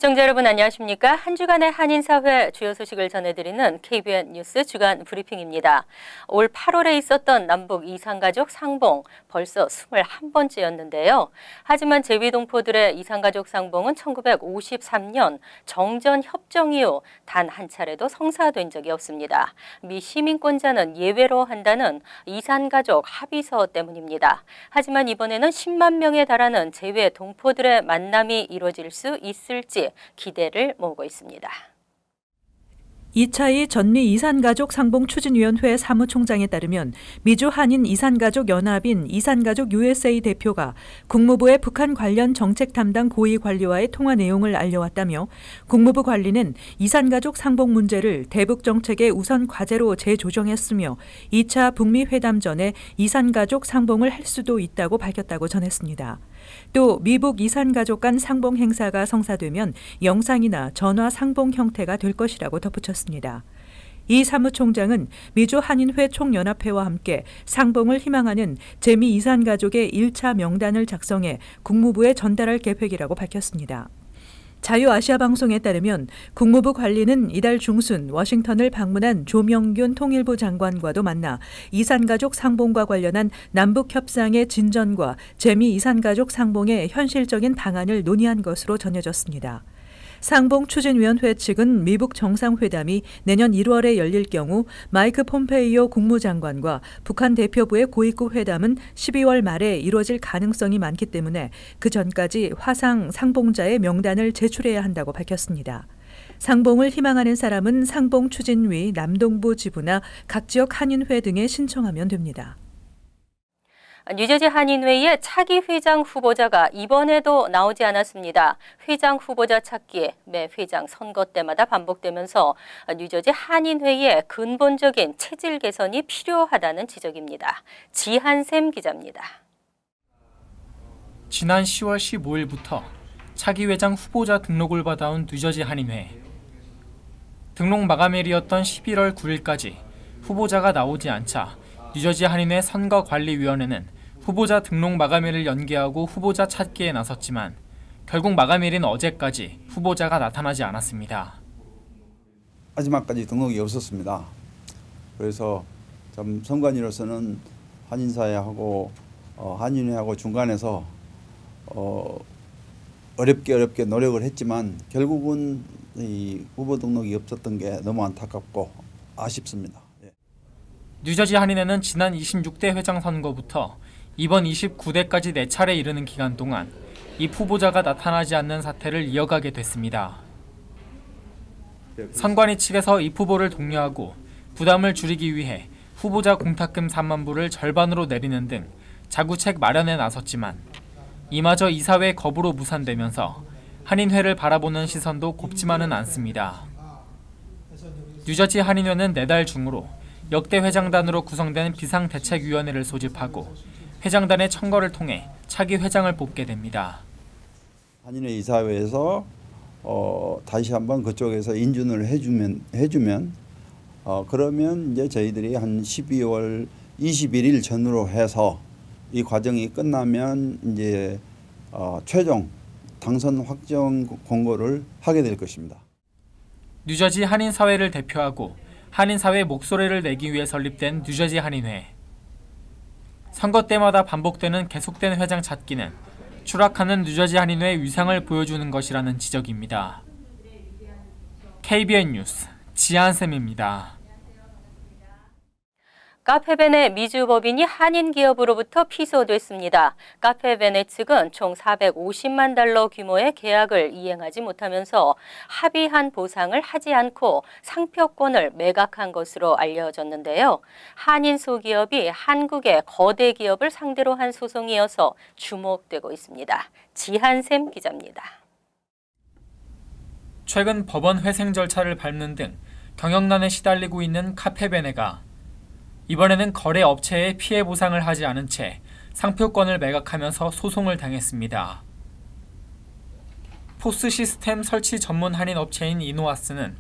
시청자 여러분 안녕하십니까? 한 주간의 한인사회 주요 소식을 전해드리는 KBN 뉴스 주간 브리핑입니다. 올 8월에 있었던 남북 이산가족 상봉 벌써 21번째였는데요. 하지만 제위동포들의 이산가족 상봉은 1953년 정전 협정 이후 단 한 차례도 성사된 적이 없습니다. 미 시민권자는 예외로 한다는 이산가족 합의서 때문입니다. 하지만 이번에는 10만 명에 달하는 제외동포들의 만남이 이루어질 수 있을지 기대를 모으고 있습니다. 이차희 전미 이산가족 상봉추진위원회 사무총장에 따르면 미주 한인 이산가족 연합인 이산가족 USA 대표가 국무부의 북한 관련 정책 담당 고위 관리와의 통화 내용을 알려왔다며 국무부 관리는 이산가족 상봉 문제를 대북 정책의 우선 과제로 재조정했으며 2차 북미 회담 전에 이산가족 상봉을 할 수도 있다고 밝혔다고 전했습니다. 또 미북 이산가족 간 상봉 행사가 성사되면 영상이나 전화 상봉 형태가 될 것이라고 덧붙였습니다. 이 사무총장은 미주 한인회 총연합회와 함께 상봉을 희망하는 제미 이산가족의 1차 명단을 작성해 국무부에 전달할 계획이라고 밝혔습니다. 자유아시아방송에 따르면 국무부 관리는 이달 중순 워싱턴을 방문한 조명균 통일부 장관과도 만나 이산가족 상봉과 관련한 남북협상의 진전과 제미 이산가족 상봉의 현실적인 방안을 논의한 것으로 전해졌습니다. 상봉추진위원회 측은 미북 정상회담이 내년 1월에 열릴 경우 마이크 폼페이오 국무장관과 북한 대표부의 고위급 회담은 12월 말에 이루어질 가능성이 많기 때문에 그 전까지 화상 상봉자의 명단을 제출해야 한다고 밝혔습니다. 상봉을 희망하는 사람은 상봉추진위 남동부 지부나 각 지역 한인회 등에 신청하면 됩니다. 뉴저지 한인회의 차기 회장 후보자가 이번에도 나오지 않았습니다. 회장 후보자 찾기 매 회장 선거 때마다 반복되면서 뉴저지 한인회의 근본적인 체질 개선이 필요하다는 지적입니다. 지한샘 기자입니다. 지난 10월 15일부터 차기 회장 후보자 등록을 받아온 뉴저지 한인회. 등록 마감일이었던 11월 9일까지 후보자가 나오지 않자 뉴저지 한인회 선거관리위원회는 후보자 등록 마감일을 연기하고 후보자 찾기에 나섰지만 결국 마감일인 어제까지 후보자가 나타나지 않았습니다. 마지막까지 등록이 없었습니다. 그래서 참 선관위로서는 한인사회하고 한인회하고 중간에서 어렵게 노력을 했지만 결국은 이 후보 등록이 없었던 게 너무 안타깝고 아쉽습니다. 뉴저지 한인회는 지난 26대 회장 선거부터 이번 29대까지 4차례 이르는 기간 동안 이 후보자가 나타나지 않는 사태를 이어가게 됐습니다. 선관위 측에서 이 후보를 독려하고 부담을 줄이기 위해 후보자 공탁금 3만 불을 절반으로 내리는 등 자구책 마련에 나섰지만 이마저 이사회 거부로 무산되면서 한인회를 바라보는 시선도 곱지만은 않습니다. 뉴저지 한인회는 내달 중으로 역대 회장단으로 구성된 비상대책위원회를 소집하고 회장단의 청거를 통해 차기 회장을 뽑게 됩니다. 한인회 이사회에서 다시 한번 그쪽에서 인준을 해주면 그러면 이제 저희들이 한 12월 21일 전후로 해서 이 과정이 끝나면 이제 최종 당선 확정 공고를 하게 될 것입니다. 뉴저지 한인사회를 대표하고 한인사회 목소리를 내기 위해 설립된 뉴저지 한인회. 선거 때마다 반복되는 계속된 회장 찾기는 추락하는 뉴저지 한인회의 위상을 보여주는 것이라는 지적입니다. KBN 뉴스 지한샘입니다. 카페베네 미주법인이 한인 기업으로부터 피소됐습니다. 카페베네 측은 총 450만 달러 규모의 계약을 이행하지 못하면서 합의한 보상을 하지 않고 상표권을 매각한 것으로 알려졌는데요. 한인 소기업이 한국의 거대 기업을 상대로 한 소송이어서 주목되고 있습니다. 지한샘 기자입니다. 최근 법원 회생 절차를 밟는 등 경영난에 시달리고 있는 카페베네가 이번에는 거래 업체에 피해 보상을 하지 않은 채 상표권을 매각하면서 소송을 당했습니다. 포스 시스템 설치 전문 한인 업체인 이노아스는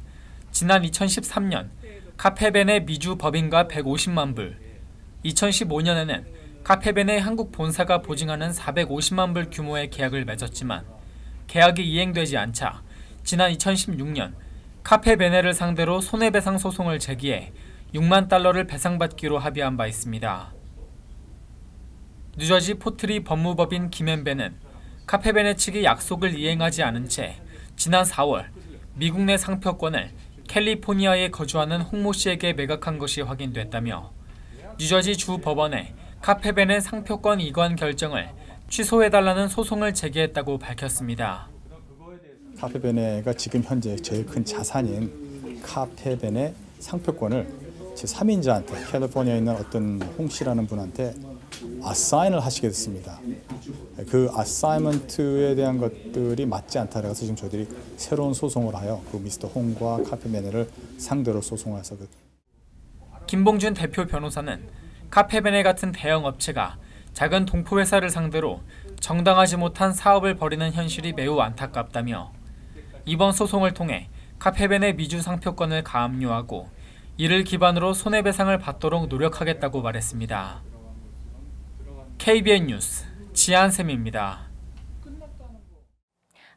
지난 2013년 카페벤의 미주 법인과 150만 불, 2015년에는 카페벤의 한국 본사가 보증하는 450만 불 규모의 계약을 맺었지만 계약이 이행되지 않자 지난 2016년 카페베네를 상대로 손해배상 소송을 제기해 6만 달러를 배상받기로 합의한 바 있습니다. 뉴저지 포트리 법무법인 김앤벤은 카페베네 측이 약속을 이행하지 않은 채 지난 4월 미국 내 상표권을 캘리포니아에 거주하는 홍모 씨에게 매각한 것이 확인됐다며 뉴저지 주 법원에 카페벤의 상표권 이관 결정을 취소해달라는 소송을 제기했다고 밝혔습니다. 카페베네가 지금 현재 제일 큰 자산인 카페베네 상표권을 제3인자한테 캘리포니아에 있는 어떤 홍 씨라는 분한테 아사인을 하시게 됐습니다. 그 아사이먼트에 대한 것들이 맞지 않다고 해서 지금 저희들이 새로운 소송을 하여 그 미스터 홍과 카페베네를 상대로 소송해서 김봉준 대표 변호사는 카페베네 같은 대형 업체가 작은 동포회사를 상대로 정당하지 못한 사업을 벌이는 현실이 매우 안타깝다며 이번 소송을 통해 카페벤의 미주 상표권을 가압류하고 이를 기반으로 손해배상을 받도록 노력하겠다고 말했습니다. KBN 뉴스 지한샘입니다.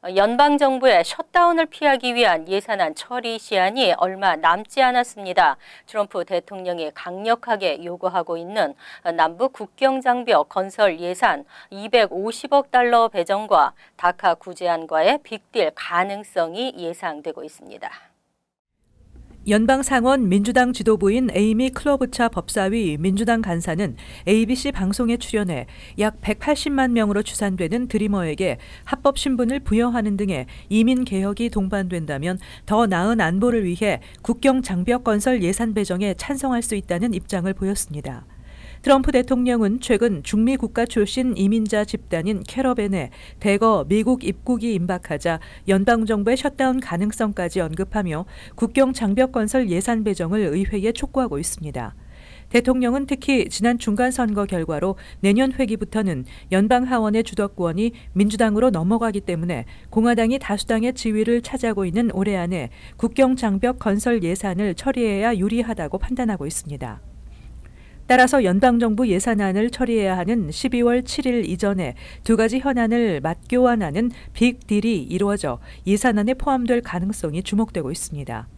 연방정부의 셧다운을 피하기 위한 예산안 처리 시한이 얼마 남지 않았습니다. 트럼프 대통령이 강력하게 요구하고 있는 남북 국경장벽 건설 예산 250억 달러 배정과 다카 구제안과의 빅딜 가능성이 예상되고 있습니다. 연방 상원 민주당 지도부인 에이미 클로부차 법사위 민주당 간사는 ABC 방송에 출연해 약 180만 명으로 추산되는 드리머에게 합법 신분을 부여하는 등의 이민 개혁이 동반된다면 더 나은 안보를 위해 국경 장벽 건설 예산 배정에 찬성할 수 있다는 입장을 보였습니다. 트럼프 대통령은 최근 중미 국가 출신 이민자 집단인 캐러밴에 대거 미국 입국이 임박하자 연방정부의 셧다운 가능성까지 언급하며 국경 장벽 건설 예산 배정을 의회에 촉구하고 있습니다. 대통령은 특히 지난 중간선거 결과로 내년 회기부터는 연방 하원의 주도권이 민주당으로 넘어가기 때문에 공화당이 다수당의 지위를 차지하고 있는 올해 안에 국경 장벽 건설 예산을 처리해야 유리하다고 판단하고 있습니다. 따라서 연방정부 예산안을 처리해야 하는 12월 7일 이전에 두 가지 현안을 맞교환하는 빅딜이 이루어져 예산안에 포함될 가능성이 주목되고 있습니다.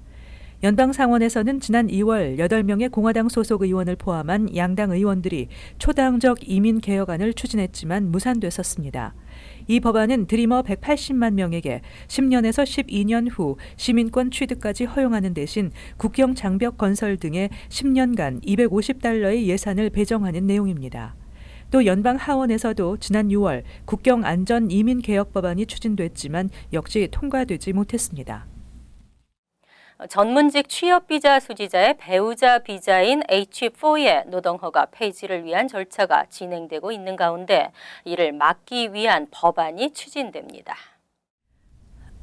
연방 상원에서는 지난 2월 8명의 공화당 소속 의원을 포함한 양당 의원들이 초당적 이민 개혁안을 추진했지만 무산됐었습니다. 이 법안은 드리머 180만 명에게 10년에서 12년 후 시민권 취득까지 허용하는 대신 국경 장벽 건설 등의 10년간 250달러의 예산을 배정하는 내용입니다. 또 연방 하원에서도 지난 6월 국경 안전 이민 개혁 법안이 추진됐지만 역시 통과되지 못했습니다. 전문직 취업비자 소지자의 배우자 비자인 H4의 노동허가 폐지를 위한 절차가 진행되고 있는 가운데 이를 막기 위한 법안이 추진됩니다.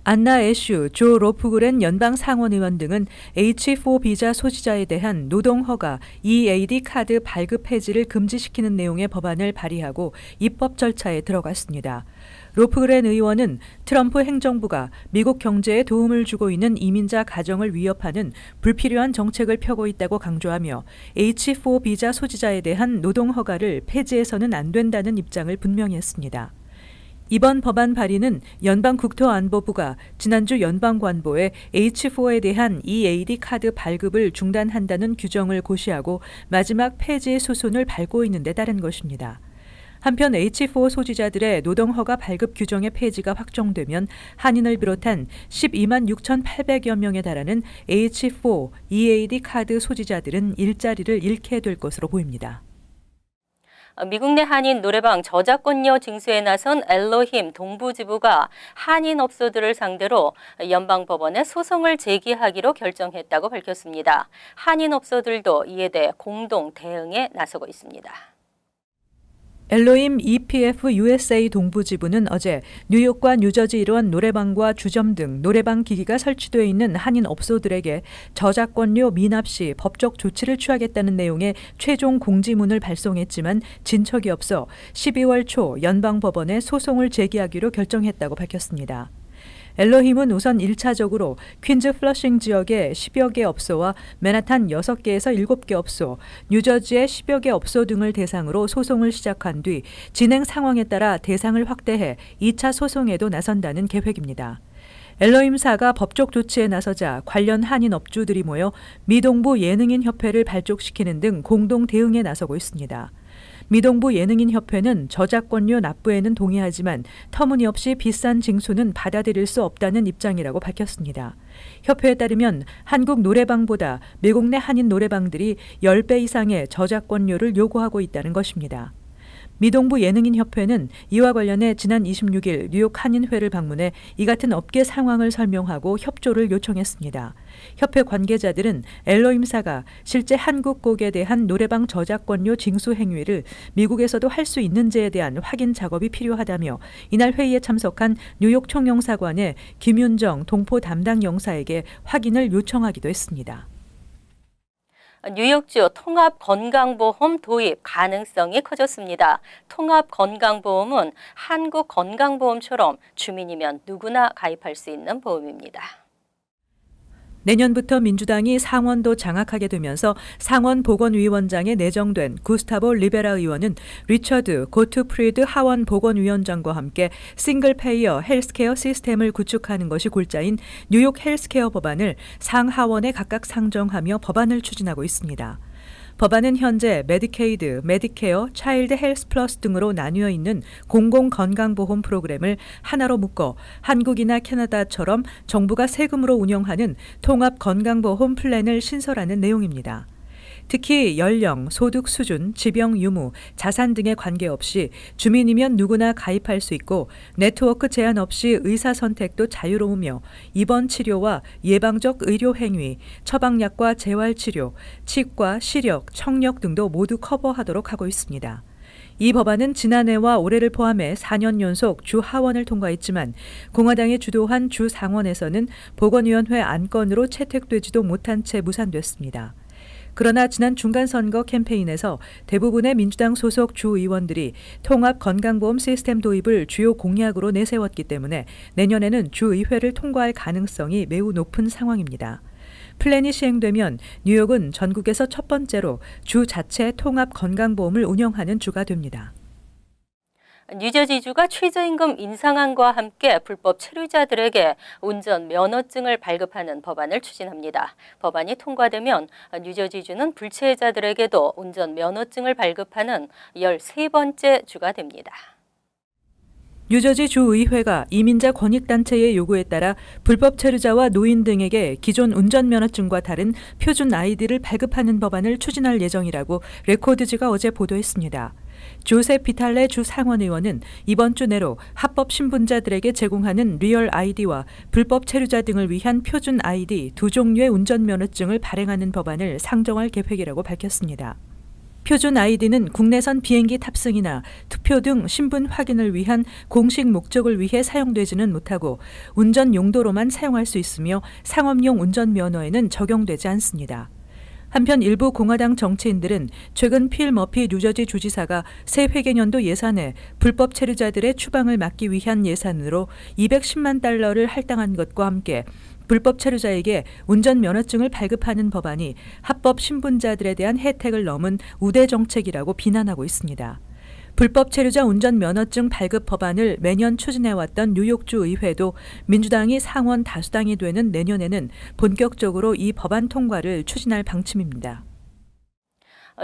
안나 애슈, 조 로프그렌 연방 상원 의원 등은 H4 비자 소지자에 대한 노동허가 EAD 카드 발급 해지를 금지시키는 내용의 법안을 발의하고 입법 절차에 들어갔습니다. 로프그렌 의원은 트럼프 행정부가 미국 경제에 도움을 주고 있는 이민자 가정을 위협하는 불필요한 정책을 펴고 있다고 강조하며 H4 비자 소지자에 대한 노동 허가를 폐지해서는 안 된다는 입장을 분명히 했습니다. 이번 법안 발의는 연방국토안보부가 지난주 연방관보에 H4에 대한 EAD 카드 발급을 중단한다는 규정을 고시하고 마지막 폐지 수순을 밟고 있는 데 따른 것입니다. 한편 H4 소지자들의 노동허가 발급 규정의 폐지가 확정되면 한인을 비롯한 12만 6,800여 명에 달하는 H4 EAD 카드 소지자들은 일자리를 잃게 될 것으로 보입니다. 미국 내 한인 노래방 저작권료 징수에 나선 엘로힘 동부지부가 한인 업소들을 상대로 연방법원에 소송을 제기하기로 결정했다고 밝혔습니다. 한인 업소들도 이에 대해 공동 대응에 나서고 있습니다. 엘로힘 EPF USA 동부지부는 어제 뉴욕과 뉴저지 일원 노래방과 주점 등 노래방 기기가 설치되어 있는 한인 업소들에게 저작권료 미납 시 법적 조치를 취하겠다는 내용의 최종 공지문을 발송했지만 진척이 없어 12월 초 연방법원에 소송을 제기하기로 결정했다고 밝혔습니다. 엘로힘은 우선 1차적으로 퀸즈 플러싱 지역의 10여 개 업소와 맨하탄 6개에서 7개 업소, 뉴저지의 10여 개 업소 등을 대상으로 소송을 시작한 뒤 진행 상황에 따라 대상을 확대해 2차 소송에도 나선다는 계획입니다. 엘러임사가 법적 조치에 나서자 관련 한인 업주들이 모여 미동부 예능인 협회를 발족시키는 등 공동 대응에 나서고 있습니다. 미동부 예능인 협회는 저작권료 납부에는 동의하지만 터무니없이 비싼 징수는 받아들일 수 없다는 입장이라고 밝혔습니다. 협회에 따르면 한국 노래방보다 미국 내 한인 노래방들이 10배 이상의 저작권료를 요구하고 있다는 것입니다. 미동부 예능인 협회는 이와 관련해 지난 26일 뉴욕 한인회를 방문해 이 같은 업계 상황을 설명하고 협조를 요청했습니다. 협회 관계자들은 엘러임사가 실제 한국 곡에 대한 노래방 저작권료 징수 행위를 미국에서도 할 수 있는지에 대한 확인 작업이 필요하다며 이날 회의에 참석한 뉴욕 총영사관의 김윤정 동포 담당 영사에게 확인을 요청하기도 했습니다. 뉴욕주 통합건강보험 도입 가능성이 커졌습니다. 통합건강보험은 한국건강보험처럼 주민이면 누구나 가입할 수 있는 보험입니다. 내년부터 민주당이 상원도 장악하게 되면서 상원 보건위원장에 내정된 구스타보 리베라 의원은 리처드 고트프리드 하원 보건위원장과 함께 싱글페이어 헬스케어 시스템을 구축하는 것이 골자인 뉴욕 헬스케어 법안을 상하원에 각각 상정하며 법안을 추진하고 있습니다. 법안은 현재 메디케이드, 메디케어, 차일드 헬스 플러스 등으로 나뉘어 있는 공공건강보험 프로그램을 하나로 묶어 한국이나 캐나다처럼 정부가 세금으로 운영하는 통합건강보험 플랜을 신설하는 내용입니다. 특히 연령, 소득 수준, 지병 유무, 자산 등에 관계없이 주민이면 누구나 가입할 수 있고 네트워크 제한 없이 의사 선택도 자유로우며 입원 치료와 예방적 의료 행위, 처방약과 재활치료, 치과, 시력, 청력 등도 모두 커버하도록 하고 있습니다. 이 법안은 지난해와 올해를 포함해 4년 연속 주 하원을 통과했지만 공화당이 주도한 주 상원에서는 보건위원회 안건으로 채택되지도 못한 채 무산됐습니다. 그러나 지난 중간선거 캠페인에서 대부분의 민주당 소속 주의원들이 통합건강보험 시스템 도입을 주요 공약으로 내세웠기 때문에 내년에는 주의회를 통과할 가능성이 매우 높은 상황입니다. 플랜이 시행되면 뉴욕은 전국에서 첫 번째로 주 자체 통합건강보험을 운영하는 주가 됩니다. 뉴저지주가 최저임금 인상안과 함께 불법 체류자들에게 운전 면허증을 발급하는 법안을 추진합니다. 법안이 통과되면 뉴저지주는 불체자들에게도 운전 면허증을 발급하는 13번째 주가 됩니다. 뉴저지 주의회가 이민자 권익단체의 요구에 따라 불법 체류자와 노인 등에게 기존 운전면허증과 다른 표준 아이디를 발급하는 법안을 추진할 예정이라고 레코드즈가 어제 보도했습니다. 조셉 비탈레 주 상원의원은 이번 주 내로 합법 신분자들에게 제공하는 리얼 아이디와 불법 체류자 등을 위한 표준 아이디 두 종류의 운전면허증을 발행하는 법안을 상정할 계획이라고 밝혔습니다. 표준 아이디는 국내선 비행기 탑승이나 투표 등 신분 확인을 위한 공식 목적을 위해 사용되지는 못하고 운전 용도로만 사용할 수 있으며 상업용 운전면허에는 적용되지 않습니다. 한편 일부 공화당 정치인들은 최근 필 머피 뉴저지 주지사가 새 회계년도 예산에 불법 체류자들의 추방을 막기 위한 예산으로 210만 달러를 할당한 것과 함께 불법 체류자에게 운전면허증을 발급하는 법안이 합법 신분자들에 대한 혜택을 넘은 우대 정책이라고 비난하고 있습니다. 불법 체류자 운전면허증 발급 법안을 매년 추진해왔던 뉴욕주 의회도 민주당이 상원 다수당이 되는 내년에는 본격적으로 이 법안 통과를 추진할 방침입니다.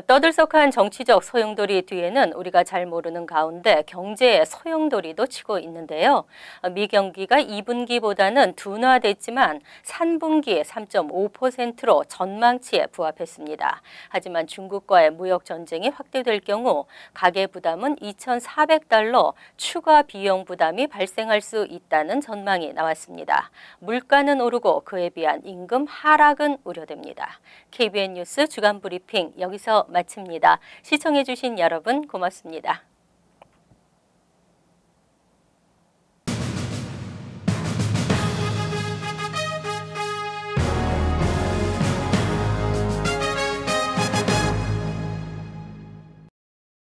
떠들썩한 정치적 소용돌이 뒤에는 우리가 잘 모르는 가운데 경제의 소용돌이도 치고 있는데요. 미 경기가 2분기보다는 둔화됐지만 3분기에 3.5%로 전망치에 부합했습니다. 하지만 중국과의 무역 전쟁이 확대될 경우 가계 부담은 2,400달러 추가 비용 부담이 발생할 수 있다는 전망이 나왔습니다. 물가는 오르고 그에 비한 임금 하락은 우려됩니다. KBN 뉴스 주간 브리핑 여기서 마칩니다. 시청해 주신 여러분 고맙습니다.